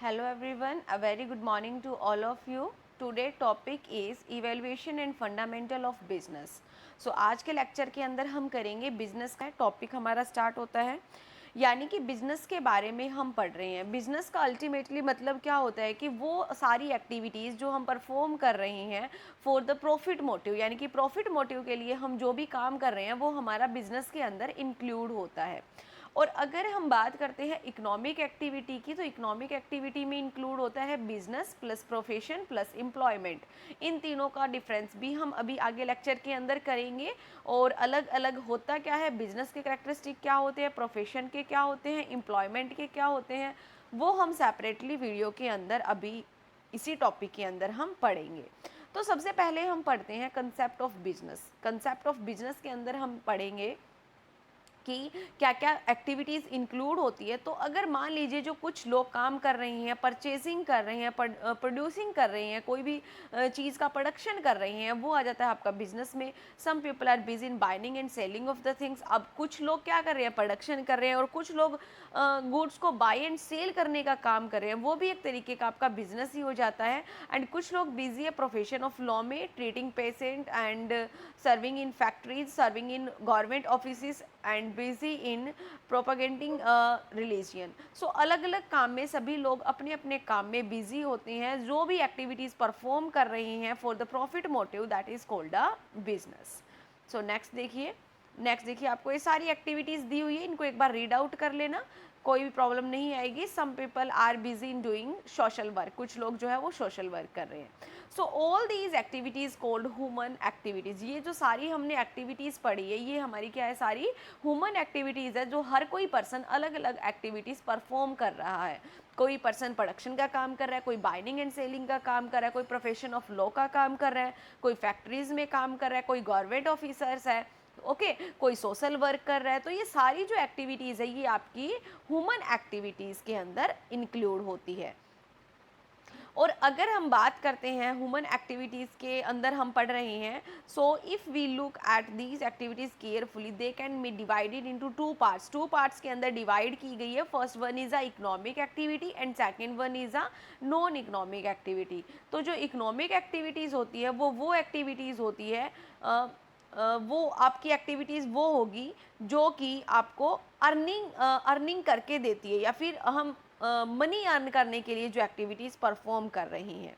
Hello everyone, a very good morning to all of you. Today topic is evaluation and fundamental of business. So आज के lecture के अंदर हम करेंगे business का टॉपिक हमारा स्टार्ट होता है, यानी कि बिजनेस के बारे में हम पढ़ रहे हैं। बिजनेस का अल्टीमेटली मतलब क्या होता है कि वो सारी एक्टिविटीज़ जो हम परफॉर्म कर रहे हैं फॉर द प्रॉफिट मोटिव, यानी कि प्रॉफिट मोटिव के लिए हम जो भी काम कर रहे हैं वो हमारा बिजनेस के अंदर इंक्लूड होता है। और अगर हम बात करते हैं इकोनॉमिक एक्टिविटी की, तो इकोनॉमिक एक्टिविटी में इंक्लूड होता है business plus profession plus employment. इन तीनों का डिफरेंस भी हम अभी आगे लेक्चर के अंदर करेंगे। और अलग अलग होता क्या है, बिजनेस के कैरेक्टरिस्टिक क्या होते हैं, प्रोफेशन के क्या होते हैं, एम्प्लॉयमेंट के क्या होते हैं, वो हम सेपरेटली वीडियो के अंदर अभी इसी टॉपिक के अंदर हम पढ़ेंगे। तो सबसे पहले हम पढ़ते हैं concept of business. Concept of business के अंदर हम पढ़ेंगे कि क्या क्या एक्टिविटीज़ इंक्लूड होती है। तो अगर मान लीजिए जो कुछ लोग काम कर रहे हैं, परचेजिंग कर रहे हैं, प्रोड्यूसिंग कर रहे हैं, कोई भी चीज़ का प्रोडक्शन कर रहे हैं, वो आ जाता है आपका बिजनेस में। Some people are busy in buying and selling of the things. अब कुछ लोग क्या कर रहे हैं, प्रोडक्शन कर रहे हैं, और कुछ लोग गुड्स को बाई एंड सेल करने का काम कर रहे हैं, वो भी एक तरीके का आपका बिजनेस ही हो जाता है। एंड कुछ लोग बिजी है प्रोफेशन ऑफ लॉ में, treating patient and serving in factories, serving in government office and busy in propagating religion. So अलग अलग काम में सभी लोग अपने अपने काम में बिजी होते हैं, जो भी एक्टिविटीज़ परफॉर्म कर रहे हैं for the profit motive, that is called a business. So next देखिए आपको ये सारी एक्टिविटीज़ दी हुई है, इनको एक बार रीड आउट कर लेना, कोई भी प्रॉब्लम नहीं आएगी। Some people are busy in doing social work, कुछ लोग जो है वो सोशल वर्क कर रहे हैं। So all these activities called human activities. ये जो सारी हमने एक्टिविटीज़ पढ़ी है, ये हमारी क्या है, सारी ह्यूमन एक्टिविटीज़ है, जो हर कोई पर्सन अलग अलग एक्टिविटीज़ परफॉर्म कर रहा है। कोई पर्सन प्रोडक्शन का काम कर रहा है, कोई बाइंग एंड सेलिंग का काम कर रहा है, कोई प्रोफेशन ऑफ लॉ का काम कर रहा है, कोई फैक्ट्रीज में काम कर रहा है, कोई गवर्नमेंट ऑफिसर्स है, ओके कोई सोशल वर्क कर रहा है। तो ये सारी जो एक्टिविटीज़ है ये आपकी ह्यूमन एक्टिविटीज़ के अंदर इंक्लूड होती है। और अगर हम बात करते हैं ह्यूमन एक्टिविटीज़ के अंदर हम पढ़ रहे हैं, so if we look at these activities carefully they can be divided into two parts के अंदर डिवाइड की गई है। First one is a economic activity and second one is a non economic activity. तो जो इकोनॉमिक एक्टिविटीज़ होती है वो एक्टिविटीज़ होती है, वो आपकी एक्टिविटीज़ वो होगी जो कि आपको अर्निंग करके देती है, या फिर हम मनी अर्न करने के लिए जो एक्टिविटीज़ परफॉर्म कर रही हैं।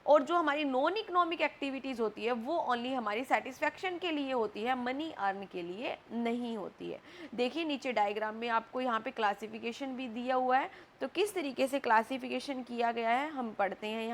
और जो हमारी नॉन इकोनॉमिक एक्टिविटीज़ होती है वो ओनली हमारी सेटिस्फैक्शन के लिए होती है, मनी अर्न के लिए नहीं होती है। देखिए नीचे डायग्राम में आपको यहाँ पे क्लासिफिकेशन भी दिया हुआ है, तो किस तरीके से क्लासिफिकेशन किया गया है हम पढ़ते हैं।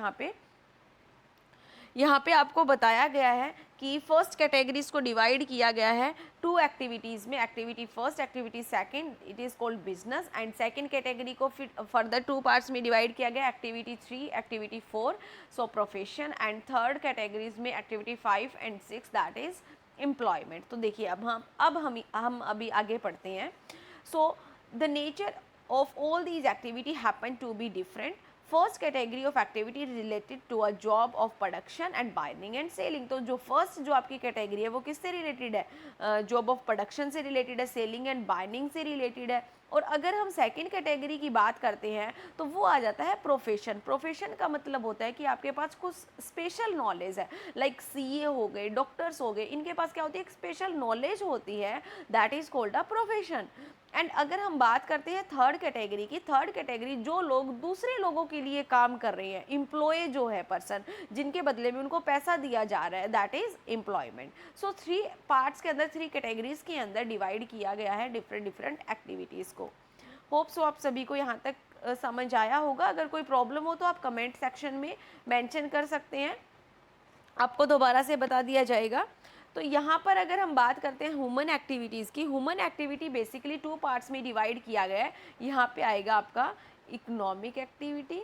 यहाँ पे आपको बताया गया है कि फर्स्ट कैटेगरीज को डिवाइड किया गया है टू एक्टिविटीज़ में, activity first, activity second, it is called business. And second category को फिर फर्दर टू पार्ट्स में डिवाइड किया गया, activity 3, activity 4, so profession. And third categories में activity 5 and 6, that is employment. तो देखिए हम अभी आगे पढ़ते हैं। So the nature of all these activity happen to be different. First category of activity related to a job of production and buying and selling. तो जो फर्स्ट जो आपकी कैटेगरी है वो किससे रिलेटेड है, जॉब ऑफ प्रोडक्शन से related है, सेलिंग एंड बाइंग से रिलेटेड है। और अगर हम सेकंड कैटेगरी की बात करते हैं तो वो आ जाता है प्रोफेशन। प्रोफेशन का मतलब होता है कि आपके पास कुछ स्पेशल नॉलेज है, लाइक सीए हो गए, डॉक्टर्स हो गए, इनके पास क्या होती है, एक स्पेशल नॉलेज होती है, that is called a profession. And अगर हम बात करते हैं थर्ड कैटेगरी की, थर्ड कैटेगरी जो लोग दूसरे लोगों के लिए काम कर रहे हैं, एम्प्लॉय जो है पर्सन, जिनके बदले में उनको पैसा दिया जा रहा है, that is employment. So three parts के अंदर, थ्री कैटेगरीज के अंदर डिवाइड किया गया है डिफरेंट एक्टिविटीज़ को। होप सो आप सभी को यहाँ तक समझ आया होगा। अगर कोई प्रॉब्लम हो तो आप कमेंट सेक्शन में मेंशन कर सकते हैं, आपको दोबारा से बता दिया जाएगा। तो यहाँ पर अगर हम बात करते हैं ह्यूमन एक्टिविटीज़ की, human activity basically to parts में डिवाइड किया गया है। यहाँ पे आएगा आपका economic activity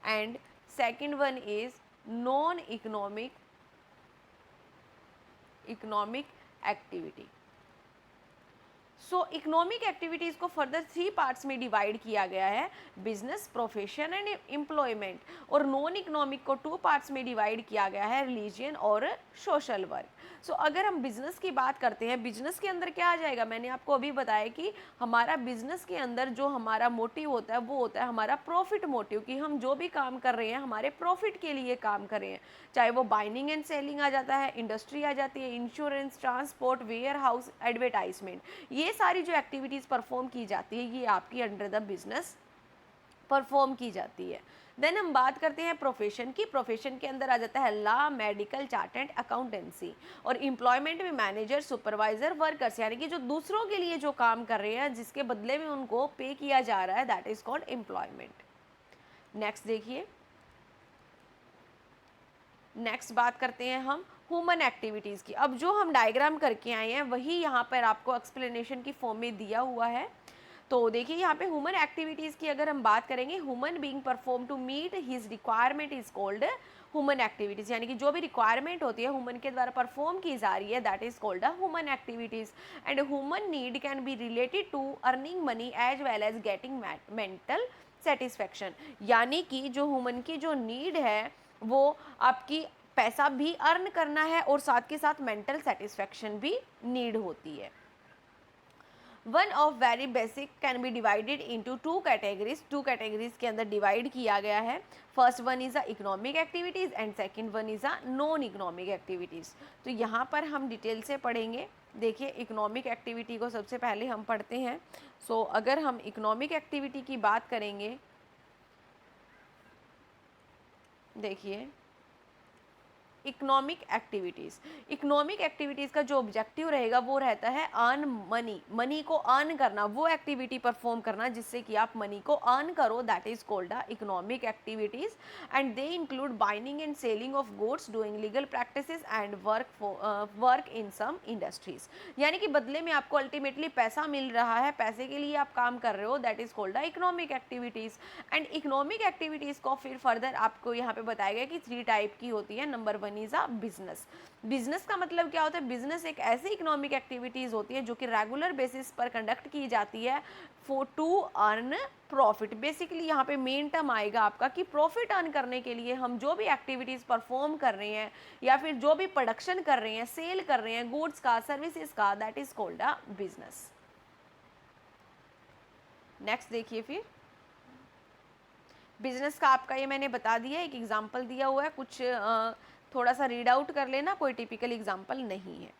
and second one is non economic activity. So economic activities को फर्दर 3 पार्ट्स में डिवाइड किया गया है, बिजनेस, प्रोफेशन एंड एम्प्लॉयमेंट, और नॉन इकोनॉमिक को 2 पार्ट्स में डिवाइड किया गया है, रिलीजन और सोशल वर्क। सो अगर हम बिजनेस की बात करते हैं, बिजनेस के अंदर क्या आ जाएगा, मैंने आपको अभी बताया कि हमारा बिजनेस के अंदर जो हमारा मोटिव होता है वो होता है हमारा प्रॉफिट मोटिव, कि हम जो भी काम कर रहे हैं हमारे प्रॉफिट के लिए काम कर रहे हैं, चाहे वो बाइंडिंग एंड सेलिंग आ जाता है, इंडस्ट्री आ जाती है, insurance, transport, warehouse, advertisement, ये सारी जो एक्टिविटीज़ परफॉर्म की जाती है ये आपकी अंडर द बिजनेस परफॉर्म की जाती है। देन हम बात करते हैं प्रोफेशन की। प्रोफेशन के अंदर आ जाता है लॉ, मेडिकल, चार्टेड अकाउंटेंसी, और एम्प्लॉयमेंट में मैनेजर, सुपरवाइजर, वर्कर्स, यानी कि जो दूसरों के लिए जो काम कर रहे हैं जिसके बदले में उनको पे किया जा रहा है, that is called employment. Next देखिए, नेक्स्ट बात करते हैं हम ह्यूमन एक्टिविटीज़ की। अब जो हम डायग्राम करके आए हैं वही यहाँ पर आपको एक्सप्लेनेशन की फॉर्म में दिया हुआ है। तो देखिए यहाँ पे ह्यूमन एक्टिविटीज़ की अगर हम बात करेंगे, human being perform to meet his requirement is called human activities, यानी कि जो भी रिक्वायरमेंट होती है ह्यूमन के द्वारा परफॉर्म की जा रही है, that is called a human activities. And human need can be related to earning money as well as getting mental satisfaction, यानी कि जो ह्यूमन की जो नीड है वो आपकी पैसा भी अर्न करना है और साथ के साथ मेंटल सेटिस्फेक्शन भी नीड होती है। One of very basic can be divided into 2 categories, 2 categories के अंदर डिवाइड किया गया है। First one is a economic activities and second one is a non economic activities. तो यहाँ पर हम डिटेल से पढ़ेंगे। देखिए इकोनॉमिक एक्टिविटी को सबसे पहले हम पढ़ते हैं। सो अगर हम इकोनॉमिक एक्टिविटी की बात करेंगे, देखिए इकोनॉमिक एक्टिविटीज़ का जो ऑब्जेक्टिव रहेगा वो रहता है अर्न मनी, मनी को अर्न करना, वो एक्टिविटी परफॉर्म करना जिससे कि आप मनी को अर्न करो, that is called the economic activities. And they include binding and selling of goods, doing legal practices and work in some industries, यानी कि बदले में आपको अल्टीमेटली पैसा मिल रहा है, पैसे के लिए आप काम कर रहे हो, that is called the economic activities. And economic activities को फिर फर्दर आपको यहाँ पे बताया गया कि 3 टाइप की होती है। Number 1 is a business. Business का मतलब क्या होता है, बिजनेस एक ऐसी इकोनॉमिक एक्टिविटीज होती है जो कि रेगुलर बेसिस पर कंडक्ट की जाती है for to earn profit. Basically यहाँ पे मेन टर्म आएगा आपका कि प्रॉफिट अर्न करने के लिए हम जो भी एक्टिविटीज परफॉर्म कर रहे हैं या फिर जो भी प्रोडक्शन कर रहे हैं, सेल कर रहे हैं गुड्स का, सर्विसेज का, that is called a business. Next देखिए, फिर बिजनेस का आपका ये मैंने बता दिया, एक एग्जाम्पल दिया हुआ है, कुछ थोड़ा सा रीड आउट कर लेना, कोई टिपिकल एग्जाम्पल नहीं है।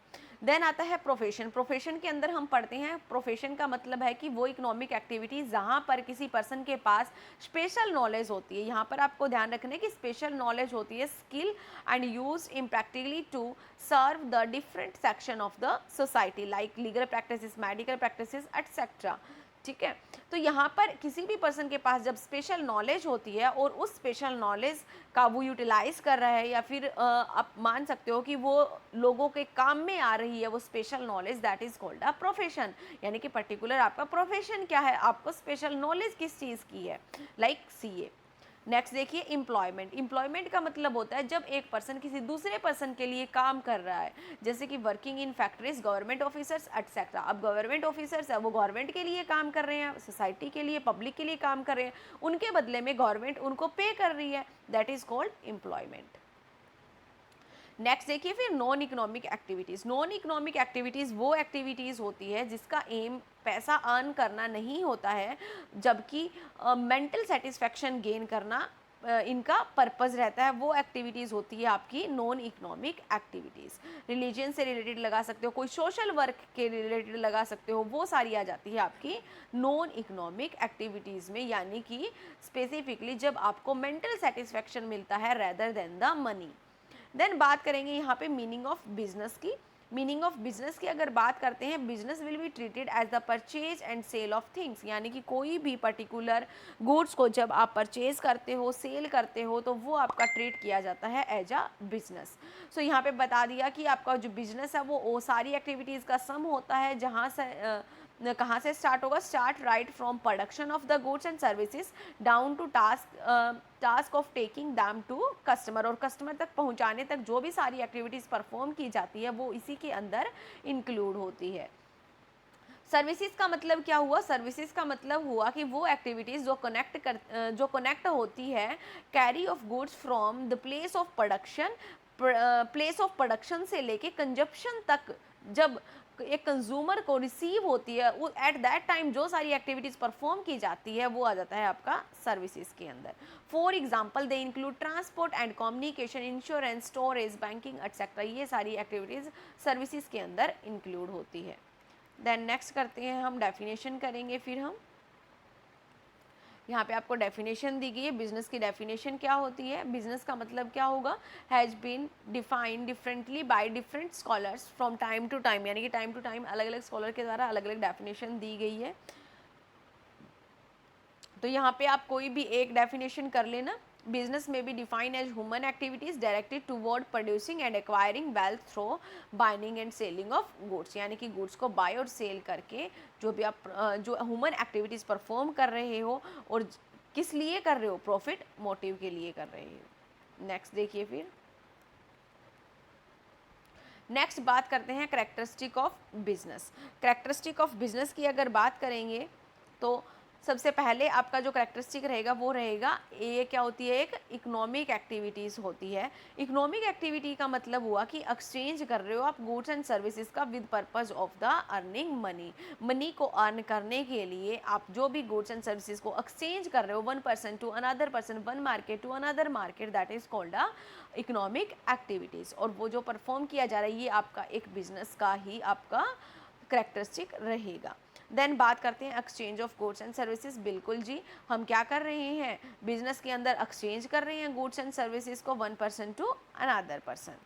देन आता है प्रोफेशन। प्रोफेशन के अंदर हम पढ़ते हैं, प्रोफेशन का मतलब है कि वो इकोनॉमिक एक्टिविटी जहाँ पर किसी पर्सन के पास स्पेशल नॉलेज होती है। यहाँ पर आपको ध्यान रखना है कि स्पेशल नॉलेज होती है, skill and use in practically to serve the different section of the society like legal practices, medical practices etcetera. ठीक है, तो यहाँ पर किसी भी पर्सन के पास जब स्पेशल नॉलेज होती है और उस स्पेशल नॉलेज का वो यूटिलाइज कर रहा है या फिर आप मान सकते हो कि वो लोगों के काम में आ रही है वो special knowledge, that is called a profession. यानी कि पर्टिकुलर आपका प्रोफेशन क्या है, आपको स्पेशल नॉलेज किस चीज़ की है, लाइक सीए। नेक्स्ट देखिए एम्प्लॉयमेंट। एम्प्लॉयमेंट का मतलब होता है जब एक पर्सन किसी दूसरे पर्सन के लिए काम कर रहा है, जैसे कि working in factories, government officers etcetera. अब गवर्नमेंट ऑफिसर्स है वो गवर्नमेंट के लिए काम कर रहे हैं, सोसाइटी के लिए, पब्लिक के लिए काम कर रहे हैं, उनके बदले में गवर्नमेंट उनको पे कर रही है, that is called employment. Next देखिए फिर non economic activities. Non economic activities वो एक्टिविटीज़ होती है जिसका एम पैसा अर्न करना नहीं होता है, जबकि मेंटल सेटिस्फेक्शन गेन करना इनका पर्पज़ रहता है। वो एक्टिविटीज़ होती है आपकी नॉन इकोनॉमिक एक्टिविटीज़। रिलीजन से रिलेटेड लगा सकते हो, कोई सोशल वर्क के रिलेटेड लगा सकते हो, वो सारी आ जाती है आपकी नॉन इकोनॉमिक एक्टिविटीज़ में, यानी कि स्पेसिफिकली जब आपको मेंटल सेटिस्फेक्शन मिलता है rather than the money. Then बात करेंगे यहाँ पे मीनिंग ऑफ बिजनेस की। मीनिंग ऑफ बिजनेस की अगर बात करते हैं, business will be treated as the purchase and sale of things, यानी कि कोई भी पर्टिकुलर गुड्स को जब आप परचेज करते हो, सेल करते हो, तो वो आपका ट्रीट किया जाता है एज अ बिजनेस। सो यहाँ पे बता दिया कि आपका जो बिजनेस है वो सारी एक्टिविटीज़ का सम होता है, जहाँ से कहाँ से स्टार्ट होगा, start right from production of the goods and services down to task of taking them to customer, और कस्टमर तक पहुँचाने तक जो भी सारी एक्टिविटीज़ परफॉर्म की जाती है वो इसी के अंदर इंक्लूड होती है। सर्विसेज का मतलब क्या हुआ? सर्विसेज का मतलब हुआ कि वो एक्टिविटीज़ जो कनेक्ट होती है carry off goods from the place of production, place of production से लेके कंजप्शन तक, जब एक कंज्यूमर को रिसीव होती है वो एट दैट टाइम जो सारी एक्टिविटीज परफॉर्म की जाती है वो आ जाता है आपका सर्विसेज के अंदर। For example they include transport and communication, insurance, storage, banking etcetera, ये सारी एक्टिविटीज सर्विसेज के अंदर इंक्लूड होती है। देन नेक्स्ट करते हैं हम, डेफिनेशन करेंगे फिर हम। यहाँ पे आपको डेफिनेशन दी गई है। बिजनेस की डेफिनेशन क्या होती है? बिजनेस का मतलब क्या होगा? Has been defined differently by different scholars from time to time, यानी कि टाइम टू टाइम अलग अलग स्कॉलर के द्वारा अलग अलग डेफिनेशन दी गई है। तो यहाँ पे आप कोई भी एक डेफिनेशन कर लेना। बिजनेस में be defined as human activities directed toward producing and acquiring wealth through buying and selling of goods, यानी कि गुड्स को बाय और सेल करके जो भी आप जो ह्यूमन एक्टिविटीज परफॉर्म कर रहे हो और किस लिए कर रहे हो? प्रॉफिट मोटिव के लिए कर रहे हो। नेक्स्ट देखिए फिर, नेक्स्ट बात करते हैं characteristic of business. Characteristic of business की अगर बात करेंगे तो सबसे पहले आपका जो कैरेक्टरिस्टिक रहेगा वो रहेगा, ये क्या होती है? एक इकोनॉमिक एक्टिविटीज़ होती है। इकोनॉमिक एक्टिविटी का मतलब हुआ कि एक्सचेंज कर रहे हो आप गुड्स एंड सर्विसेज का with purpose of the earning money. Money को अर्न करने के लिए आप जो भी गुड्स एंड सर्विसेज को एक्सचेंज कर रहे हो one person to another person, one market to another market, that is called a economic activities. और वो जो परफॉर्म किया जा रहा है ये आपका एक बिजनेस का ही आपका करेक्टरिस्टिक रहेगा। देन बात करते हैं exchange of goods and services. बिल्कुल जी, हम क्या कर रहे हैं? बिजनेस के अंदर एक्सचेंज कर रहे हैं गुड्स एंड सर्विसेज को one person to another person.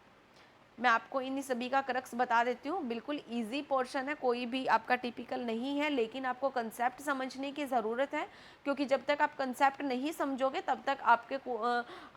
मैं आपको इन सभी का क्रक्स बता देती हूँ। बिल्कुल इजी पोर्शन है, कोई भी आपका टिपिकल नहीं है, लेकिन आपको कंसेप्ट समझने की ज़रूरत है, क्योंकि जब तक आप कंसेप्ट नहीं समझोगे तब तक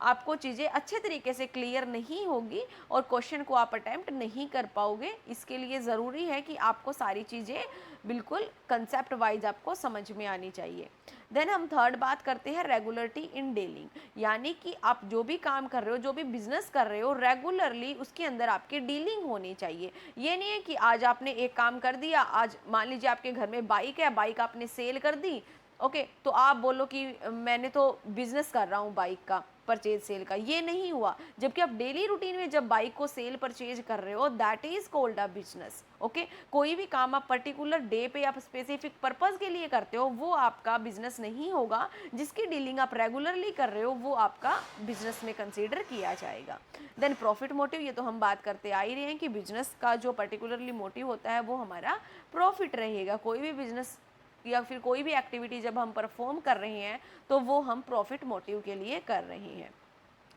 आपको चीज़ें अच्छे तरीके से क्लियर नहीं होगी और क्वेश्चन को आप अटैम्प्ट नहीं कर पाओगे। इसके लिए ज़रूरी है कि आपको सारी चीज़ें बिल्कुल कंसेप्ट वाइज आपको समझ में आनी चाहिए। देन हम थर्ड बात करते हैं रेगुलरिटी इन डीलिंग, यानी कि आप जो भी काम कर रहे हो, जो भी बिजनेस कर रहे हो, रेगुलरली उसके अंदर आपकी डीलिंग होनी चाहिए। ये नहीं है कि आज आपने एक काम कर दिया, आज मान लीजिए आपके घर में बाइक है, बाइक आपने सेल कर दी, ओके, तो आप बोलो कि मैंने तो बिजनेस कर रहा हूँ बाइक का परचेज सेल का, ये नहीं हुआ। जबकि आप डेली रूटीन में जब बाइक को सेल परचेज कर रहे हो, that is called a business. Okay, कोई भी काम आप पर्टिकुलर डे पे आप स्पेसिफिक पर्पस के लिए करते हो वो आपका बिजनेस नहीं होगा। जिसकी डीलिंग आप रेगुलरली कर रहे हो वो आपका बिजनेस में कंसीडर किया जाएगा। देन प्रॉफिट मोटिव, ये तो हम बात करते आ ही रहे हैं कि बिजनेस का जो पर्टिकुलरली मोटिव होता है वो हमारा प्रॉफिट रहेगा। कोई भी बिजनेस या फिर कोई भी एक्टिविटी जब हम परफॉर्म कर रहे हैं तो वो हम प्रॉफिट मोटिव के लिए कर रहे हैं।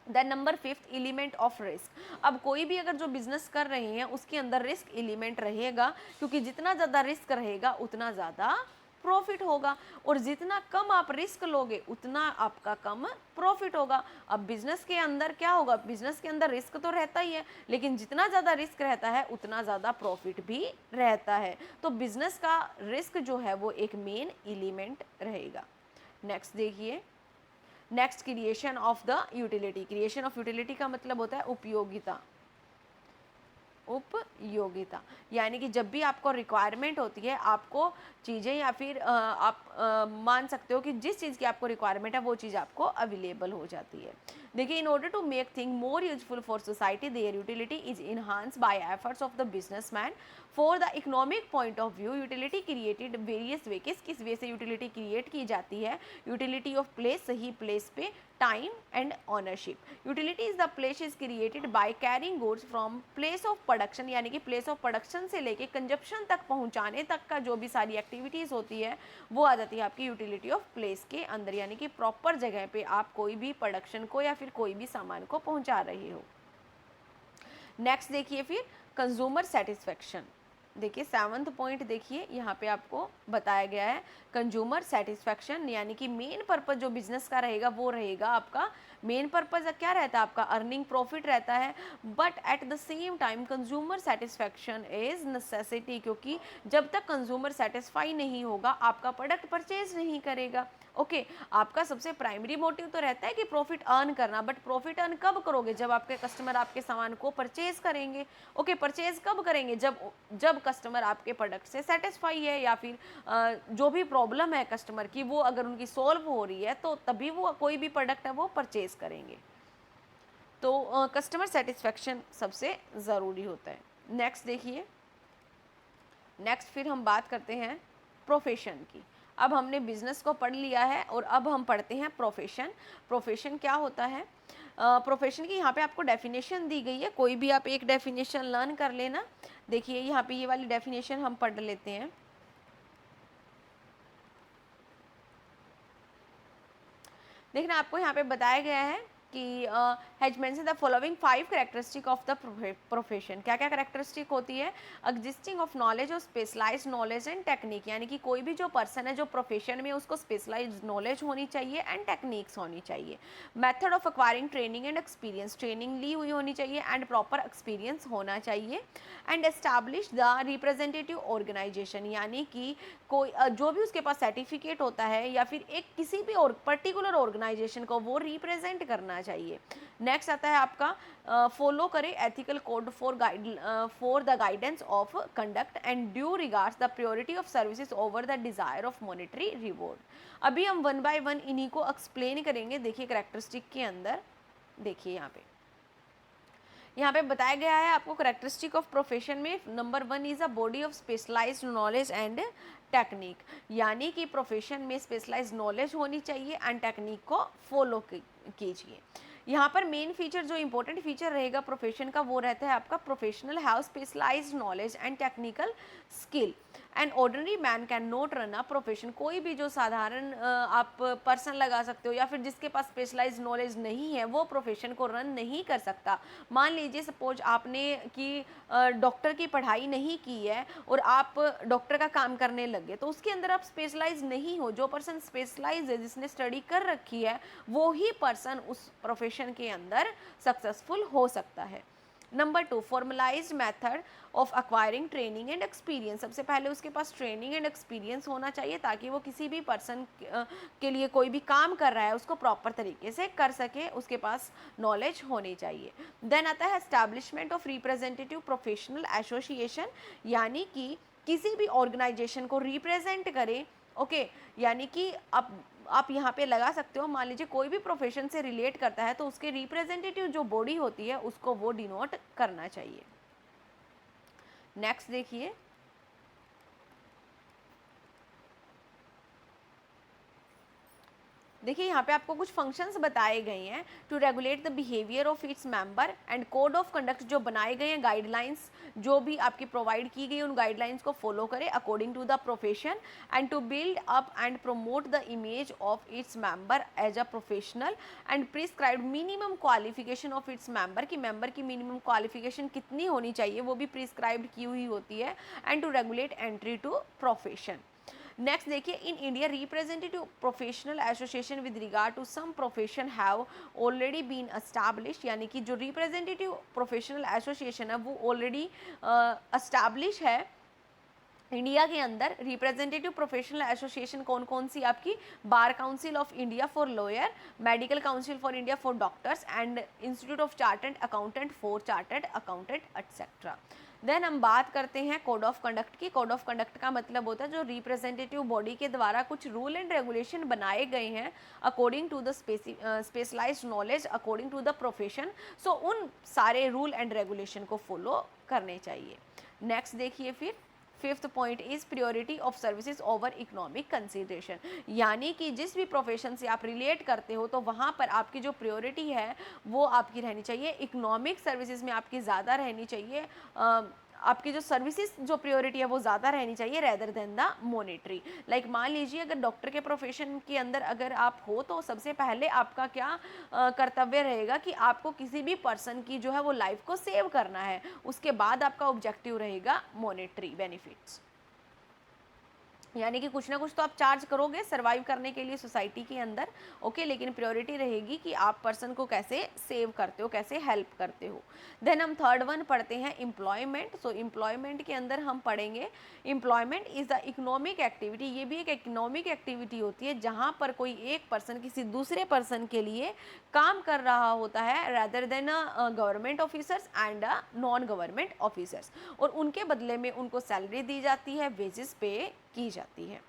Then number 5 element of risk. अब कोई भी अगर जो बिजनेस कर रहे हैं उसके अंदर रिस्क एलिमेंट रहेगा, क्योंकि जितना ज़्यादा रिस्क रहेगा उतना ज़्यादा प्रॉफिट होगा, और जितना कम आप रिस्क लोगे उतना आपका कम प्रॉफिट होगा। अब बिजनेस के अंदर क्या होगा? बिजनेस के अंदर रिस्क तो रहता ही है, लेकिन जितना ज़्यादा रिस्क रहता है उतना ज़्यादा प्रॉफिट भी रहता है। तो बिजनेस का रिस्क जो है वो एक मेन एलिमेंट रहेगा। नेक्स्ट देखिए, next creation of the utility. Creation of utility का मतलब होता है उपयोगिता। उपयोगिता यानी कि जब भी आपको रिक्वायरमेंट होती है, आपको चीज़ें या फिर आप मान सकते हो कि जिस चीज़ की आपको रिक्वायरमेंट है वो चीज़ आपको अवेलेबल हो जाती है। देखिए, in order to make thing more useful for society their utility is enhance by efforts of the businessman for the economic point of view. Utility created various way, किस किस वे से यूटिलिटी क्रिएट की जाती है? Utility of place, सही place पे, time and ownership. Utility is the place is created by carrying goods from place of production, यानी कि प्लेस ऑफ प्रोडक्शन से लेके कंजप्शन तक पहुंचाने तक का जो भी सारी एक्टिविटीज़ होती है वो आ जाती है आपकी यूटिलिटी ऑफ प्लेस के अंदर, यानी कि प्रॉपर जगह पे आप कोई भी प्रोडक्शन को या फिर कोई भी सामान को पहुंचा रहे हो। नेक्स्ट देखिए फिर कंज्यूमर सेटिस्फेक्शन। देखिए 7th पॉइंट देखिए, यहाँ पे आपको बताया गया है कंज्यूमर सेटिस्फेक्शन, यानी कि मेन पर्पस जो बिजनेस का रहेगा वो रहेगा आपका मेन पर्पस क्या रहता है? आपका अर्निंग प्रॉफिट रहता है, but at the same time consumer satisfaction is necessity, क्योंकि जब तक कंज्यूमर सेटिस्फाई नहीं होगा आपका प्रोडक्ट परचेज नहीं करेगा। ओके, आपका सबसे प्राइमरी मोटिव तो रहता है कि प्रॉफिट अर्न करना, बट प्रॉफिट अर्न कब करोगे? जब आपके कस्टमर आपके सामान को परचेज करेंगे। ओके, परचेज कब करेंगे? जब जब कस्टमर आपके प्रोडक्ट से सेटिस्फाई है या फिर जो भी प्रॉब्लम है कस्टमर की वो अगर उनकी सॉल्व हो रही है तो तभी वो कोई भी प्रोडक्ट है वो परचेज करेंगे। तो कस्टमर सेटिस्फेक्शन सबसे ज़रूरी होता है। नेक्स्ट देखिए, नेक्स्ट फिर हम बात करते हैं प्रोफेशन की। अब हमने बिजनेस को पढ़ लिया है और अब हम पढ़ते हैं प्रोफेशन। प्रोफेशन क्या होता है? प्रोफेशन की यहाँ पे आपको डेफिनेशन दी गई है, कोई भी आप एक डेफिनेशन लर्न कर लेना। देखिए यहाँ पे ये वाली डेफिनेशन हम पढ़ लेते हैं। देखना आपको यहाँ पे बताया गया है कि has mention the following 5 characteristic of the profession. क्या क्या कैरेक्टरिस्टिक होती है? एग्जिस्टिंग ऑफ नॉलेज और स्पेशलाइज्ड नॉलेज एंड टेक्निक, यानी कि कोई भी जो पर्सन है जो प्रोफेशन में उसको स्पेशलाइज्ड नॉलेज होनी चाहिए एंड टेक्निक्स होनी चाहिए। Method of acquiring training and experience, training ली हुई होनी चाहिए एंड प्रॉपर एक्सपीरियंस होना चाहिए। And establish the representative organisation, यानी कि कोई जो भी उसके पास सर्टिफिकेट होता है या फिर एक किसी भी और पर्टिकुलर ऑर्गेनाइजेशन को वो रिप्रेजेंट करना चाहिए। नेक्स्ट आता है आपका फॉलो करे ethical code for the guidance of conduct and due regards the purity of services over the desire of monetary reward. अभी हम वन बाय वन इन्हीं को एक्सप्लेन करेंगे। देखिए कैरेक्टरिस्टिक के अंदर देखिए यहाँ पे बताया गया है आपको कैरेक्टरिस्टिक ऑफ प्रोफेशन में number 1 is a body of specialised knowledge and technique, यानी कि प्रोफेशन में स्पेशलाइज्ड नॉलेज होनी चाहिए एंड टेक्निक को फॉलो कीजिए। यहाँ पर मेन फीचर जो इंपॉर्टेंट फीचर रहेगा प्रोफेशन का वो रहता है आपका professional have specialised knowledge and technical skill and ordinary man can not run a profession. कोई भी जो साधारण आप पर्सन लगा सकते हो या फिर जिसके पास स्पेशलाइज्ड नॉलेज नहीं है वो प्रोफेशन को रन नहीं कर सकता। मान लीजिए सपोज आपने कि डॉक्टर की पढ़ाई नहीं की है और आप डॉक्टर का काम करने लगे तो उसके अंदर आप स्पेशलाइज नहीं हो। जो पर्सन स्पेशलाइज है जिसने स्टडी कर रखी है वो ही पर्सन उस प्रोफेशन के अंदर सक्सेसफुल हो सकता है। Number 2 formalised method of acquiring training and experience. सबसे पहले उसके पास ट्रेनिंग एंड एक्सपीरियंस होना चाहिए ताकि वो किसी भी पर्सन के लिए कोई भी काम कर रहा है उसको प्रॉपर तरीके से कर सके, उसके पास नॉलेज होनी चाहिए। देन आता है establishment of representative professional association, यानी कि किसी भी ऑर्गेनाइजेशन को रिप्रेजेंट करे। ओके यानी कि आप यहाँ पे लगा सकते हो, मान लीजिए कोई भी प्रोफेशन से रिलेट करता है तो उसके रिप्रेजेंटेटिव जो बॉडी होती है उसको वो डिनोट करना चाहिए। नेक्स्ट देखिए, देखिए यहाँ पे आपको कुछ फंक्शंस बताए गए हैं to regulate the behaviour of its member and code of conduct जो बनाए गए हैं, गाइडलाइंस जो भी आपकी प्रोवाइड की गई उन गाइडलाइंस को फॉलो करें according to the profession and to build up and promote the image of its member as a professional and prescribed minimum qualification of its member की मेंबर की मिनिमम क्वालिफिकेशन कितनी होनी चाहिए वो भी प्रिस्क्राइब्ड की हुई होती है and to regulate entry to profession. Next देखिए, in India representative professional association with regard to some profession have already been establish, यानी कि जो रिप्रेजेंटेटिव प्रोफेशनल एसोसिएशन है वो ऑलरेडी एस्टैब्लिश है इंडिया के अंदर। रिप्रेजेंटेटिव प्रोफेशनल एसोसिएशन कौन कौन सी आपकी? Bar council of India for lawyer, medical council for India for doctors and institute of chartered accountant for chartered accountant etcetera. Then हम बात करते हैं कोड ऑफ कंडक्ट की। कोड ऑफ कंडक्ट का मतलब होता है जो रिप्रेजेंटेटिव बॉडी के द्वारा कुछ रूल एंड रेगुलेशन बनाए गए हैं according to the specialised knowledge according to the profession. So उन सारे रूल एंड रेगुलेशन को फॉलो करने चाहिए। नेक्स्ट देखिए, फिर 5th point is priority of services over economic consideration, यानी कि जिस भी प्रोफेशन से आप रिलेट करते हो तो वहाँ पर आपकी जो प्रियोरिटी है वो आपकी रहनी चाहिए इकोनॉमिक सर्विसेज में आपकी ज़्यादा रहनी चाहिए। आपकी जो सर्विसेज जो प्रियोरिटी है वो ज़्यादा रहनी चाहिए rather than the monetary. Like मान लीजिए अगर डॉक्टर के प्रोफेशन के अंदर अगर आप हो तो सबसे पहले आपका क्या कर्तव्य रहेगा कि आपको किसी भी पर्सन की जो है वो लाइफ को सेव करना है, उसके बाद आपका ऑब्जेक्टिव रहेगा मॉनेटरी बेनिफिट्स। यानी कि कुछ ना कुछ तो आप चार्ज करोगे सर्वाइव करने के लिए सोसाइटी के अंदर, ओके, लेकिन प्रायोरिटी रहेगी कि आप पर्सन को कैसे सेव करते हो, कैसे हेल्प करते हो। देन हम थर्ड वन पढ़ते हैं एम्प्लॉयमेंट। सो एम्प्लॉयमेंट के अंदर हम पढ़ेंगे employment is the economic activity. ये भी एक इकोनॉमिक एक्टिविटी होती है जहाँ पर कोई एक पर्सन किसी दूसरे पर्सन के लिए काम कर रहा होता है, rather than government officers and non government officers, और उनके बदले में उनको सैलरी दी जाती है, वेजेस पे की जाती है।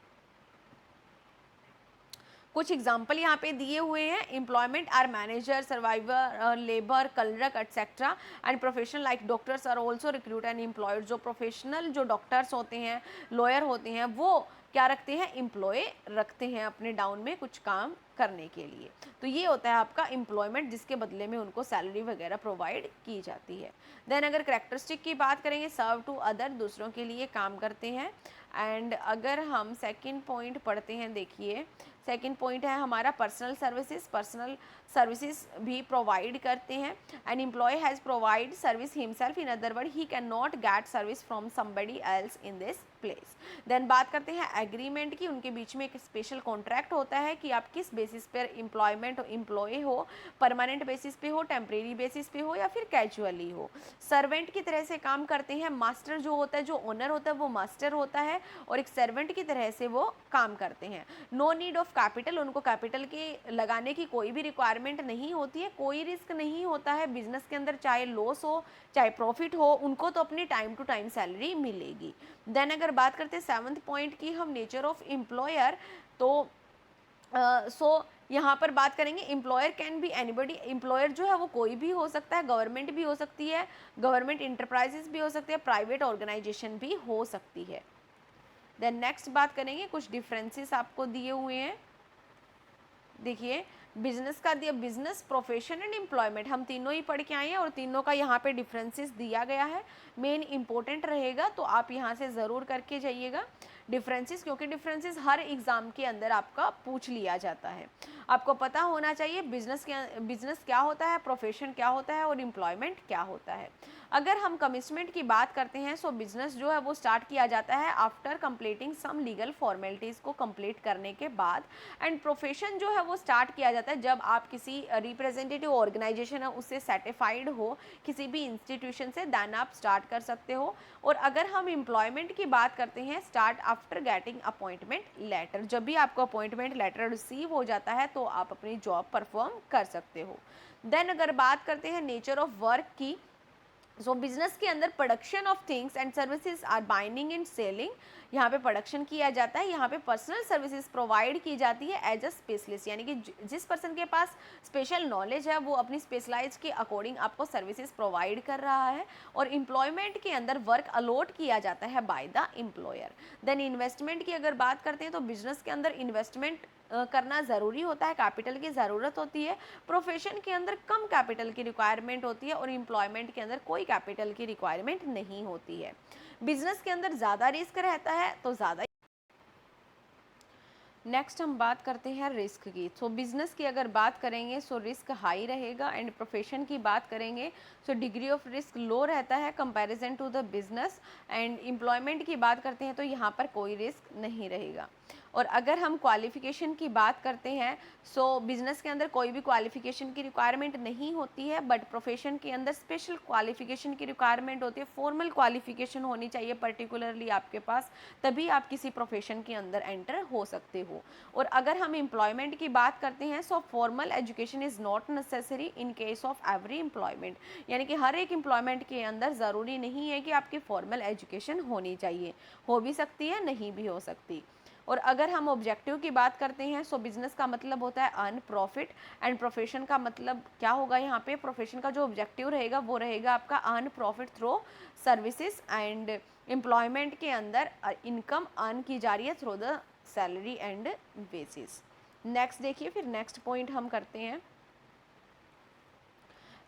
कुछ एग्जाम्पल यहाँ पे दिए हुए हैं, employment are manager, survivor, labour, clerk etcetera and professional like doctors are also recruit and employed. जो प्रोफेशनल जो डॉक्टर्स होते हैं, लॉयर होते हैं, वो क्या रखते हैं, एम्प्लॉय रखते हैं अपने डाउन में कुछ काम करने के लिए। तो ये होता है आपका एम्प्लॉयमेंट, जिसके बदले में उनको सैलरी वगैरह प्रोवाइड की जाती है। देन अगर करेक्टरिस्टिक की बात करेंगे, सर्व टू अदर, दूसरों के लिए काम करते हैं। एंड अगर हम सेकंड पॉइंट पढ़ते हैं, देखिए सेकंड पॉइंट है हमारा पर्सनल सर्विसेज। पर्सनल सर्विसेज भी प्रोवाइड करते हैं। An employ has provide service himself, in other word he can not get service from somebody else in this place. Then बात करते हैं एग्रीमेंट की। उनके बीच में एक स्पेशल कॉन्ट्रैक्ट होता है कि आप किस बेसिस पर एम्प्लॉयमेंट एम्प्लॉय हो, परमानेंट बेसिस पे हो, टेम्परेरी बेसिस पे हो, या फिर कैजुअली हो। सर्वेंट की तरह से काम करते हैं। मास्टर जो होता है, जो ओनर होता है, वो मास्टर होता है और एक सर्वेंट की तरह से वो काम करते हैं। नो नीड ऑफ कैपिटल, उनको कैपिटल के लगाने की कोई भी रिक्वायरमेंट नहीं होती है। कोई रिस्क नहीं होता है बिजनेस के अंदर, चाहे लॉस हो चाहे प्रॉफिट हो, उनको तो अपनी टाइम टू टाइम सैलरी मिलेगी। देन अगर बात करते हैं सेवंथ पॉइंट की हम, नेचर ऑफ एम्प्लॉयर, तो यहाँ पर बात करेंगे employer can be anybody. Employer जो है वो कोई भी हो सकता है, गवर्नमेंट भी हो सकती है, गवर्नमेंट इंटरप्राइजेस भी हो सकती है, प्राइवेट ऑर्गेनाइजेशन भी हो सकती है। देन नेक्स्ट बात करेंगे, कुछ डिफरेंसेस आपको दिए हुए हैं। देखिए बिजनेस का दिया, बिजनेस, प्रोफेशन एंड एम्प्लॉयमेंट, हम तीनों ही पढ़ के आए हैं और तीनों का यहाँ पे डिफरेंसेस दिया गया है। मेन इंपॉर्टेंट रहेगा तो आप यहाँ से ज़रूर करके जाइएगा डिफरेंसेस, क्योंकि डिफरेंसेस हर एग्ज़ाम के अंदर आपका पूछ लिया जाता है। आपको पता होना चाहिए बिजनेस क्या होता है, प्रोफेशन क्या होता है और एम्प्लॉयमेंट क्या होता है। अगर हम कमिटमेंट की बात करते हैं, सो बिजनेस जो है वो स्टार्ट किया जाता है after completing some legal formalities को कंप्लीट करने के बाद। एंड प्रोफेशन जो है वो स्टार्ट किया जाता है जब आप किसी रिप्रेजेंटेटिव ऑर्गेनाइजेशन है उससे सर्टिफाइड हो, किसी भी इंस्टीट्यूशन से, देन आप स्टार्ट कर सकते हो। और अगर हम एम्प्लॉयमेंट की बात करते हैं, start after getting appointment letter, जब भी आपको अपॉइंटमेंट लेटर रिसीव हो जाता है तो आप अपनी जॉब परफॉर्म कर सकते हो। देन अगर बात करते हैं नेचर ऑफ वर्क की, सो बिजनेस के अंदर production of things and services are binding and selling, यहाँ पे प्रोडक्शन किया जाता है, यहाँ पे पर्सनल सर्विसेज प्रोवाइड की जाती है एज अ स्पेशलिस्ट, यानी कि जिस पर्सन के पास स्पेशल नॉलेज है वो अपनी स्पेशलाइज के अकॉर्डिंग आपको सर्विसेज प्रोवाइड कर रहा है। और एम्प्लॉयमेंट के अंदर वर्क अलॉट किया जाता है by the employer. Then investment की अगर बात करते हैं तो बिजनेस के अंदर इन्वेस्टमेंट करना ज़रूरी होता है, कैपिटल की ज़रूरत होती है। प्रोफेशन के अंदर कम कैपिटल की रिक्वायरमेंट होती है और एम्प्लॉयमेंट के अंदर कोई कैपिटल की रिक्वायरमेंट नहीं होती है। बिजनेस के अंदर ज़्यादा रिस्क रहता है तो ज़्यादा। नेक्स्ट हम बात करते हैं रिस्क की। सो बिजनेस की अगर बात करेंगे सो रिस्क हाई रहेगा, एंड प्रोफेशन की बात करेंगे so degree of risk low रहता है comparison to the business. And employment की बात करते हैं तो यहाँ पर कोई रिस्क नहीं रहेगा। और अगर हम क्वालिफिकेशन की बात करते हैं, सो बिजनेस के अंदर कोई भी क्वालिफिकेशन की रिक्वायरमेंट नहीं होती है, बट प्रोफेशन के अंदर स्पेशल क्वालिफिकेशन की रिक्वायरमेंट होती है। फॉर्मल क्वालिफिकेशन होनी चाहिए पर्टिकुलरली आपके पास, तभी आप किसी प्रोफेशन के अंदर एंटर हो सकते हो। और अगर हम एम्प्लॉयमेंट की बात करते हैं, so formal education is not necessary in case of every employment, यानी कि हर एक एम्प्लॉयमेंट के अंदर ज़रूरी नहीं है कि आपकी फॉर्मल एजुकेशन होनी चाहिए, हो भी सकती है, नहीं भी हो सकती। और अगर हम ऑब्जेक्टिव की बात करते हैं, सो बिजनेस का मतलब होता है अर्न प्रॉफिट, एंड प्रोफेशन का मतलब क्या होगा, यहाँ पे प्रोफेशन का जो ऑब्जेक्टिव रहेगा वो रहेगा आपका earn profit through services. And employment के अंदर इनकम अर्न की जा रही है through the salary and wages. Next देखिए, फिर नेक्स्ट पॉइंट हम करते हैं।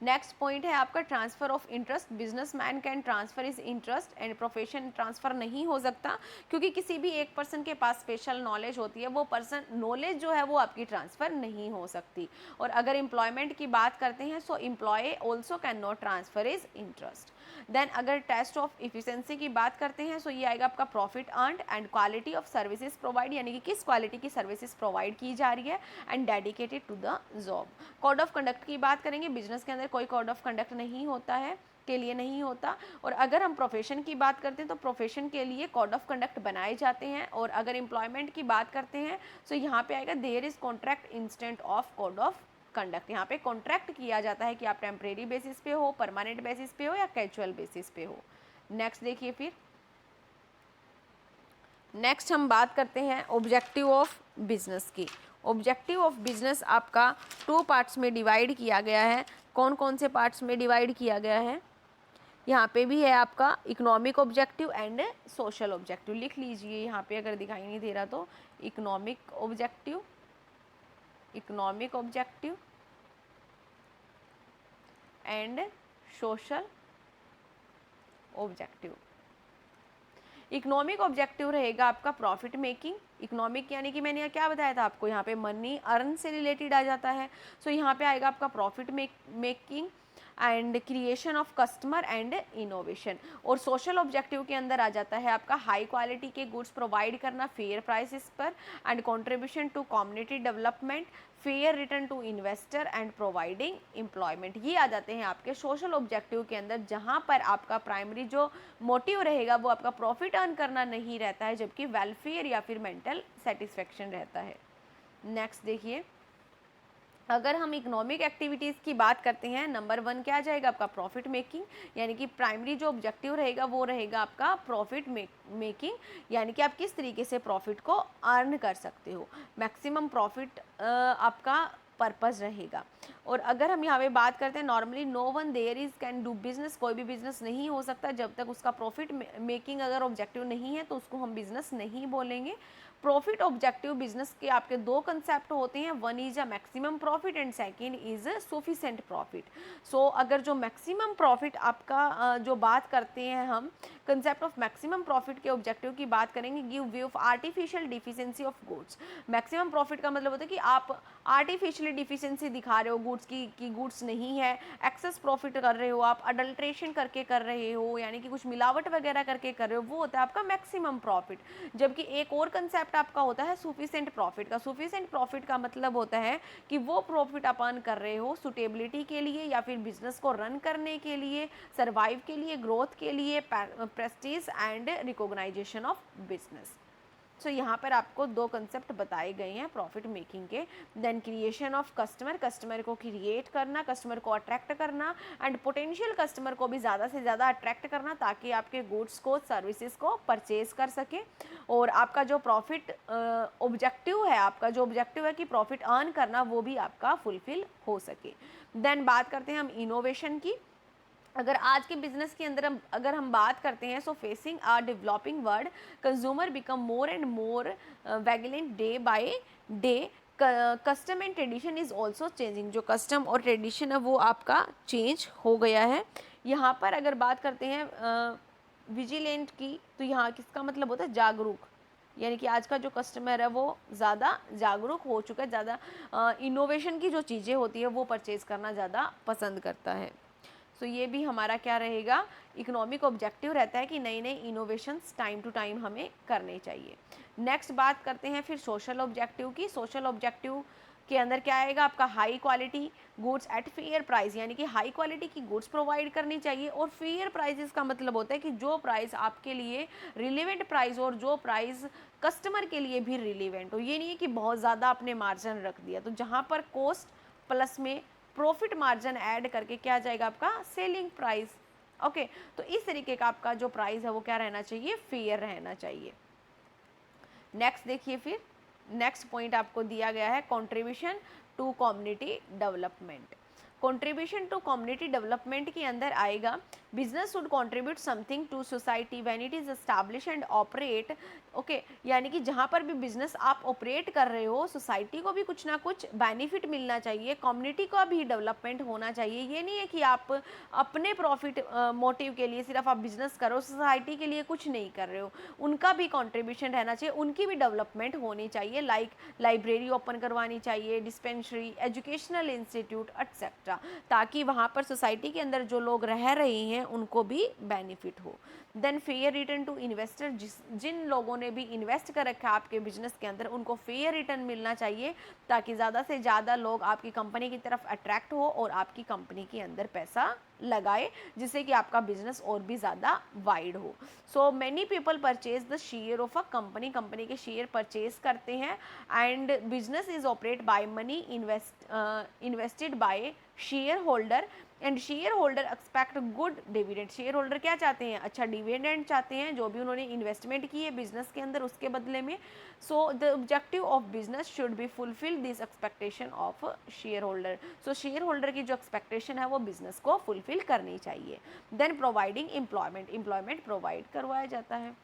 नेक्स्ट पॉइंट है आपका transfer of interest. Businessman can transfer is interest, and profession transfer नहीं हो सकता, क्योंकि किसी भी एक पर्सन के पास स्पेशल नॉलेज होती है, वो पर्सन नॉलेज जो है वो आपकी ट्रांसफर नहीं हो सकती। और अगर एम्प्लॉयमेंट की बात करते हैं, so employee also can not transfer is interest. Then अगर टेस्ट ऑफ इफिशिएंसी की बात करते हैं, सो ये आएगा आपका profit earned and quality of services provide, यानी कि किस क्वालिटी की सर्विसेज प्रोवाइड की जा रही है, and dedicated to the job. Code of conduct की बात करेंगे, बिजनेस के अंदर कोई कोड ऑफ कंडक्ट नहीं होता है, के लिए नहीं होता। और अगर हम प्रोफेशन की बात करते हैं तो प्रोफेशन के लिए कोड ऑफ कंडक्ट बनाए जाते हैं। और अगर एम्प्लॉयमेंट की बात करते हैं तो यहाँ पे आएगा there is contract instant of code of conduct. यहाँ पे कॉन्ट्रैक्ट किया जाता है कि आप टेम्परेरी बेसिस पे हो, परमानेंट बेसिस पे हो या कैजुअल बेसिस पे हो। नेक्स्ट देखिए, फिर नेक्स्ट हम बात करते हैं ऑब्जेक्टिव ऑफ बिजनेस की। ऑब्जेक्टिव ऑफ बिजनेस आपका 2 पार्ट्स में डिवाइड किया गया है। कौन कौन से पार्ट्स में डिवाइड किया गया है? यहाँ पे भी है आपका economic objective and social objective. लिख लीजिए यहाँ पे अगर दिखाई नहीं दे रहा तो, economic objective, economic objective and social objective. Economic objective रहेगा आपका प्रॉफिट मेकिंग। इकोनॉमिक यानी कि मैंने क्या बताया था आपको, यहाँ पे मनी अर्न से रिलेटेड आ जाता है। सो यहाँ पे आएगा आपका profit making and creation of customer and innovation. और सोशल ऑब्जेक्टिव के अंदर आ जाता है आपका हाई क्वालिटी के गुड्स प्रोवाइड करना फेयर प्राइसेस पर, and contribution to community development, fair return to investor and providing employment. ये आ जाते हैं आपके सोशल ऑब्जेक्टिव के अंदर, जहाँ पर आपका प्राइमरी जो मोटिव रहेगा वो आपका प्रॉफिट अर्न करना नहीं रहता है, जबकि वेलफेयर या फिर मेंटल सेटिस्फेक्शन रहता है। नेक्स्ट देखिए, अगर हम इकोनॉमिक एक्टिविटीज़ की बात करते हैं, नंबर 1 क्या आ जाएगा आपका प्रॉफिट मेकिंग, यानी कि प्राइमरी जो ऑब्जेक्टिव रहेगा वो रहेगा आपका प्रॉफिट मेकिंग, यानी कि आप किस तरीके से प्रॉफिट को अर्न कर सकते हो, मैक्सिमम प्रॉफिट आपका पर्पस रहेगा। और अगर हम यहाँ पे बात करते हैं, normally no one there is can do business, कोई भी बिजनेस नहीं हो सकता जब तक उसका प्रॉफिट मेकिंग अगर ऑब्जेक्टिव नहीं है तो उसको हम बिजनेस नहीं बोलेंगे। प्रॉफिट ऑब्जेक्टिव बिजनेस के आपके 2 कंसेप्ट होते हैं, one is a maximum profit and second is sufficient profit. So अगर जो मैक्सिमम प्रॉफिट आपका जो बात करते हैं हम कंसेप्ट ऑफ मैक्सिमम प्रॉफिट के ऑब्जेक्टिव की बात करेंगे, give way of artificial deficiency of goods. Maximum profit का मतलब होता है कि आप आर्टिफिशियली डिफिशिएंसी दिखा रहे हो गुड्स की गुड्स नहीं है, एक्सेस प्रॉफिट कर रहे हो आप, अडल्ट्रेशन करके कर रहे हो, यानी कि कुछ मिलावट वगैरह करके कर रहे हो, वो होता है आपका मैक्सिमम प्रॉफिट। जबकि एक और कंसेप्ट आपका होता है सफिशिएंट प्रॉफिट का। सफिशिएंट प्रॉफिट का मतलब होता है कि वो प्रॉफिट अपन कर रहे हो सुटेबिलिटी के लिए या फिर बिजनेस को रन करने के लिए, सर्वाइव के लिए, ग्रोथ के लिए, prestige and recognisation of business. So यहाँ पर आपको 2 कंसेप्ट बताए गए हैं प्रॉफिट मेकिंग के। Then creation of customer, customer को क्रिएट करना, कस्टमर को अट्रैक्ट करना, एंड पोटेंशियल कस्टमर को भी ज़्यादा से ज़्यादा अट्रैक्ट करना ताकि आपके गुड्स को, सर्विसेज को परचेज कर सके। और आपका जो प्रॉफिट ऑब्जेक्टिव है, आपका जो ऑब्जेक्टिव है कि प्रॉफिट अर्न करना, वो भी आपका फुलफिल हो सके। देन बात करते हैं हम इनोवेशन की। अगर आज के बिजनेस के अंदर अगर हम बात करते हैं, so facing a developing world, consumer become more and more vigilant day by day, custom and tradition is also changing. जो कस्टम और ट्रेडिशन है वो आपका चेंज हो गया है। यहाँ पर अगर बात करते हैं विजिलेंट की, तो यहाँ किसका मतलब होता है जागरूक, यानी कि आज का जो कस्टमर है वो ज़्यादा जागरूक हो चुका है, ज़्यादा इनोवेशन की जो चीज़ें होती है वो परचेज़ करना ज़्यादा पसंद करता है। सो ये भी हमारा क्या रहेगा, इकोनॉमिक ऑब्जेक्टिव रहता है कि नई नई इनोवेशंस टाइम टू टाइम हमें करने चाहिए। नेक्स्ट बात करते हैं फिर सोशल ऑब्जेक्टिव की। सोशल ऑब्जेक्टिव के अंदर क्या आएगा आपका high quality goods at fair price, यानी कि हाई क्वालिटी की गुड्स प्रोवाइड करनी चाहिए। और फेयर प्राइसेस का मतलब होता है कि जो प्राइस आपके लिए रिलेवेंट प्राइस और जो प्राइस कस्टमर के लिए भी रिलेवेंट हो। ये नहीं है कि बहुत ज़्यादा आपने मार्जिन रख दिया, तो जहाँ पर कॉस्ट प्लस में प्रॉफिट मार्जिन ऐड करके क्या आ जाएगा आपका सेलिंग प्राइस। ओके, तो इस तरीके का आपका जो प्राइस है वो क्या रहना चाहिए, फेयर रहना चाहिए। नेक्स्ट देखिए, फिर नेक्स्ट पॉइंट आपको दिया गया है contribution to community development. Contribution to community development के अंदर आएगा business would contribute something to society when it is establish and operate. Okay, यानी कि जहाँ पर भी बिजनेस आप ऑपरेट कर रहे हो, सोसाइटी को भी कुछ ना कुछ बेनिफिट मिलना चाहिए, कम्युनिटी का भी डेवलपमेंट होना चाहिए। ये नहीं है कि आप अपने प्रॉफिट मोटिव के लिए सिर्फ आप बिजनेस करो, सोसाइटी के लिए कुछ नहीं कर रहे हो, उनका भी कॉन्ट्रीब्यूशन रहना चाहिए, उनकी भी डेवलपमेंट होनी चाहिए। लाइक लाइब्रेरी ओपन करवानी चाहिए, dispensary, educational institute etcetera. Etcetera, ताकि वहाँ पर सोसाइटी के अंदर जो लोग रह रहे हैं उनको भी बेनिफिट हो। Then fair return to investor, जिन लोगों ने भी इन्वेस्ट कर रखा है आपके बिजनेस के अंदर उनको फेयर रिटर्न मिलना चाहिए, ताकि ज़्यादा से ज़्यादा लोग आपकी कंपनी की तरफ अट्रैक्ट हो और आपकी कंपनी के अंदर पैसा लगाए, जिससे कि आपका बिजनेस और भी ज़्यादा वाइड हो। So many people purchase the share of a company, company के शेयर परचेज करते हैं, and business is operate by money invested by shareholder, and shareholder expect good dividend. Shareholder क्या चाहते हैं? अच्छा dividend चाहते हैं, जो भी उन्होंने इन्वेस्टमेंट की है बिजनेस के अंदर उसके बदले में। So the objective of business should be fulfil this expectation of share holder. So share holder की जो एक्सपेक्टेशन है वो बिजनेस को फुलफिल करनी चाहिए। Then providing employment, employment provide करवाया जाता है।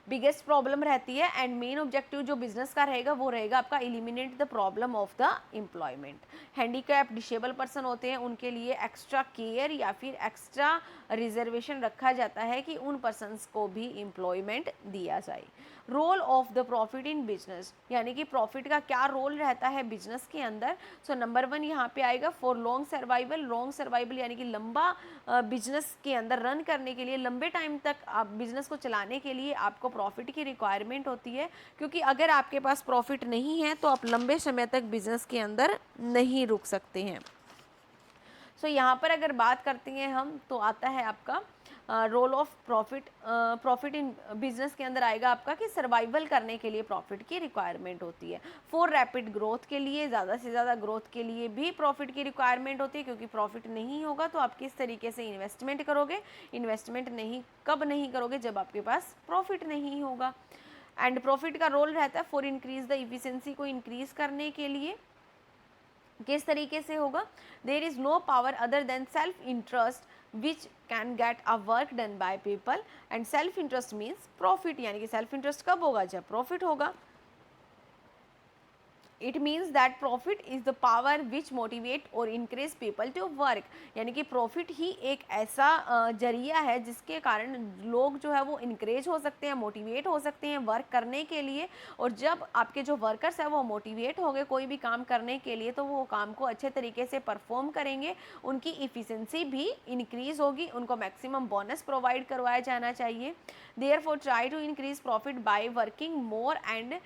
बिगेस्ट प्रॉब्लम रहती है एंड मेन ऑब्जेक्टिव जो बिजनेस का रहेगा वो रहेगा आपका eliminate the problem of the employment. Handicap disable person होते हैं उनके लिए एक्स्ट्रा केयर या फिर एक्स्ट्रा रिजर्वेशन रखा जाता है कि उन पर्सनस को भी एम्प्लॉयमेंट दिया जाए। Role of the profit in business, यानी कि प्रॉफिट का क्या रोल रहता है बिजनेस के अंदर। सो नंबर 1 यहाँ पे आएगा for long survival. Long survival यानी कि लंबा बिजनेस के अंदर रन करने के लिए, लंबे टाइम तक आप बिजनेस को चलाने के लिए आपको प्रॉफिट की रिक्वायरमेंट होती है, क्योंकि अगर आपके पास प्रॉफिट नहीं है तो आप लंबे समय तक बिजनेस के अंदर नहीं रुक सकते हैं। सो यहाँ पर अगर बात करते हैं हम तो आता है आपका role of profit. Profit in business के अंदर आएगा आपका कि सर्वाइवल करने के लिए प्रॉफिट की रिक्वायरमेंट होती है। फॉर रैपिड ग्रोथ के लिए, ज़्यादा से ज़्यादा ग्रोथ के लिए भी प्रॉफिट की रिक्वायरमेंट होती है, क्योंकि प्रॉफिट नहीं होगा तो आप किस तरीके से इन्वेस्टमेंट करोगे। इन्वेस्टमेंट नहीं कब नहीं करोगे? जब आपके पास प्रॉफिट नहीं होगा। एंड प्रॉफिट का रोल रहता है फॉर इंक्रीज द इफिशिएंसी, को इंक्रीज करने के लिए। किस तरीके से होगा? There is no power other than self interest which can get a work done by people, and self interest means profit, यानी कि सेल्फ इंटरेस्ट कब होगा? जब प्रॉफिट होगा। It means that profit is the power which motivate और increase people to work, यानी कि profit ही एक ऐसा जरिया है जिसके कारण लोग जो है वो इंक्रेज हो सकते हैं, मोटिवेट हो सकते हैं वर्क करने के लिए। और जब आपके जो वर्कर्स हैं वो मोटिवेट हो गए कोई भी काम करने के लिए, तो वो काम को अच्छे तरीके से परफॉर्म करेंगे, उनकी इफिशिएंसी भी इंक्रीज होगी, उनको मैक्सिमम बोनस प्रोवाइड करवाया जाना चाहिए। Therefore try to increase profit by working more and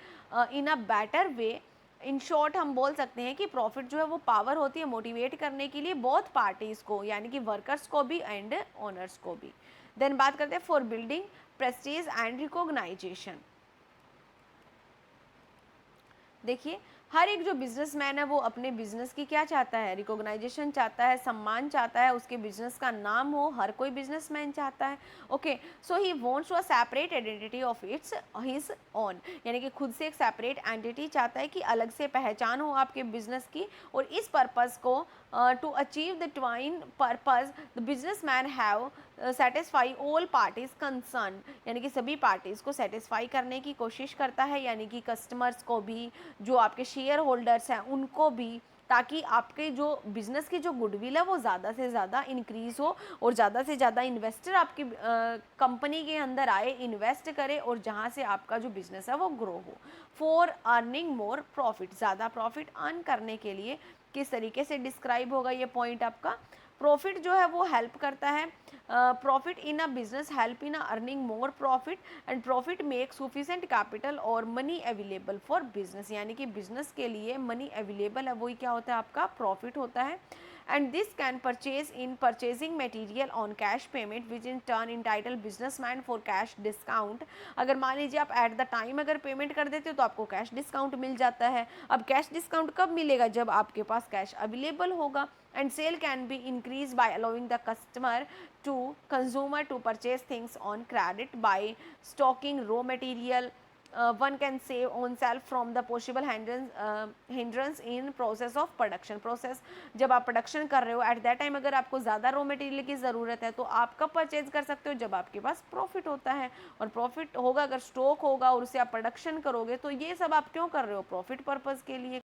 in a better way. In short हम बोल सकते हैं कि प्रॉफिट जो है वो पावर होती है मोटिवेट करने के लिए बोथ पार्टीज को, यानी कि वर्कर्स को भी एंड ओनर्स को भी। देन बात करते हैं for building prestige and recognisation. देखिए हर एक जो बिजनेसमैन है वो अपने बिजनेस की क्या चाहता है? रिकॉग्नाइजेशन चाहता है, सम्मान चाहता है, उसके बिजनेस का नाम हो, हर कोई बिजनेसमैन चाहता है। Okay, so he wants to a separate identity of its his own, यानी कि खुद से एक सेपरेट एंटिटी चाहता है कि अलग से पहचान हो आपके बिजनेस की। और इस पर्पस को to achieve the twin purpose the businessman have satisfy all parties concern, यानी कि सभी पार्टीज को सेटिस्फाई करने की कोशिश करता है, यानी कि कस्टमर्स को भी, जो आपके शेयर होल्डर्स हैं उनको भी, ताकि आपके जो बिजनेस की जो गुडविल है वो ज़्यादा से ज़्यादा इंक्रीज हो और ज़्यादा से ज़्यादा इन्वेस्टर आपकी कंपनी के अंदर आए, इन्वेस्ट करे और जहाँ से आपका जो बिजनेस है वो ग्रो हो। फॉर अर्निंग मोर प्रॉफिट, ज़्यादा प्रॉफिट अर्न करने के लिए किस तरीके से डिस्क्राइब होगा ये पॉइंट आपका? प्रॉफिट जो है वो हेल्प करता है, profit in a business help in earning more profit, and profit make sufficient capital और मनी अवेलेबल फॉर बिजनेस, यानी कि बिजनेस के लिए मनी अवेलेबल है वही क्या होता है? आपका प्रॉफिट होता है। And this can purchase in purchasing material on cash payment which in turn entitle businessman for cash discount. अगर मान लीजिए आप एट द टाइम अगर पेमेंट कर देते हो तो आपको कैश डिस्काउंट मिल जाता है। अब कैश डिस्काउंट कब मिलेगा? जब आपके पास कैश अवेलेबल होगा। And sale can be increased by allowing the customer to consumer to purchase things on credit by stocking raw material. One can save oneself from the possible hindrance in process of production process। जब आप production कर रहे हो at that time अगर आपको ज़्यादा raw material की ज़रूरत है तो आप कब परचेज कर सकते हो? जब आपके पास प्रॉफिट होता है। और प्रॉफिट होगा अगर स्टॉक होगा और उसे आप प्रोडक्शन करोगे तो ये सब आप क्यों कर रहे हो? प्रॉफिट पर्पज़ के लिए